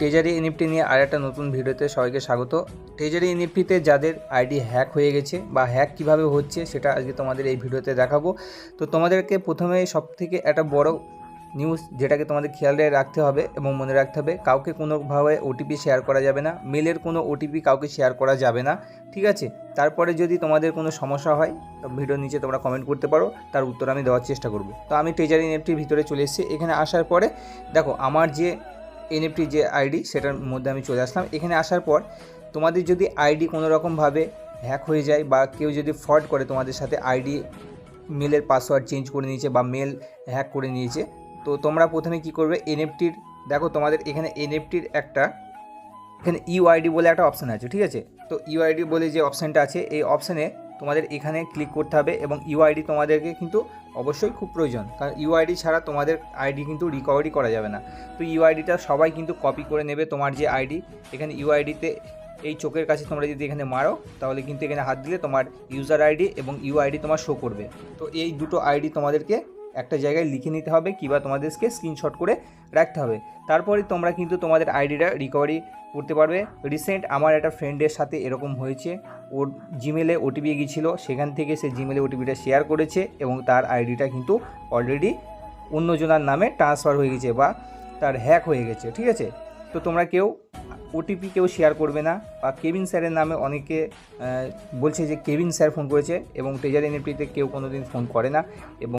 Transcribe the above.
Treasury NFT নিয়ে আর একটা নতুন ভিডিওতে সবাইকে স্বাগত। ট্রেজারি এনএফটিতে যাদের আইডি হ্যাক হয়ে গেছে বা হ্যাক কিভাবে হচ্ছে সেটা আজকে তোমাদের এই ভিডিওতে দেখাবো। তো তোমাদেরকে প্রথমে সবথেকে একটা বড় নিউজ যেটাকে তোমাদের খেয়ালে রাখতে হবে এবং মনে রাখতে হবে, কাউকে কোনোভাবে ওটিপি শেয়ার করা যাবে না, মেলের কোনো ওটিপি কাউকে শেয়ার করা যাবে না, ঠিক আছে। তারপরে যদি তোমাদের কোনো সমস্যা হয় তো ভিডিওর নিচে তোমরা কমেন্ট করতে পারো, তার উত্তর আমি দেওয়ার চেষ্টা করব। তো আমি ট্রেজারি এনএফটির ভিতরে চলে এসেছি। এখানে আসার পরে দেখো আমার যে এনএফটি যে আইডি সেটার মধ্যে আমি চলে আসলাম। এখানে আসার পর তোমাদের যদি আইডি কোনো রকমভাবে হ্যাক হয়ে যায় বা কেউ যদি ফ্রড করে তোমাদের সাথে, আইডি মেলের পাসওয়ার্ড চেঞ্জ করে নিয়েছে বা মেল হ্যাক করে নিয়েছে, তো তোমরা প্রথমে কি করবে, এনএফটির দেখো তোমাদের এখানে এনএফটির একটা এখানে ইউআইডি বলে একটা অপশান আছে, ঠিক আছে। তো ইউআইডি বলে যে অপশানটা আছে, এই অপশানে তোমাদের এখানে ক্লিক করতে হবে এবং ইউআইডি তোমাদেরকে কিন্তু অবশ্যই খুব প্রয়োজন, কারণ ইউআইডি ছাড়া তোমাদের আইডি কিন্তু রিকভারি করা যাবে না। তো ইউআইডিটা সবাই কিন্তু কপি করে নেবে তোমার যে আইডি, এখানে ইউআইডিতে এই চোখের কাছে তোমরা যদি এখানে মারো তাহলে কিন্তু এখানে হাত দিলে তোমার ইউজার আইডি এবং ইউআইডি তোমার শো করবে। তো এই দুটো আইডি তোমাদেরকে একটা জায়গায় লিখে নিতে হবে কিংবা তোমাদেরকে স্ক্রিনশট করে রাখতে হবে। তারপরে তোমরা কিন্তু তোমাদের আইডিটা রিকভারি করতে পারবে। রিসেন্ট আমার একটা ফ্রেন্ডের সাথে এরকম হয়েছে, ওর জিমেলে ওটিপি গিয়েছিলো, সেখান থেকে সে জিমেলে ওটিপিটা শেয়ার করেছে এবং তার আইডিটা কিন্তু অলরেডি অন্যজনের নামে ট্রান্সফার হয়ে গেছে বা তার হ্যাক হয়ে গেছে, ঠিক আছে। তো তোমরা কেউ ওটিপি কেউ শেয়ার করবে না। বা কেভিন স্যারের নামে অনেকে বলছে যে কেভিন স্যার ফোন করেছে, এবং ট্রেজারি এনএফটিতে কেউ কোনো দিন ফোন করে না এবং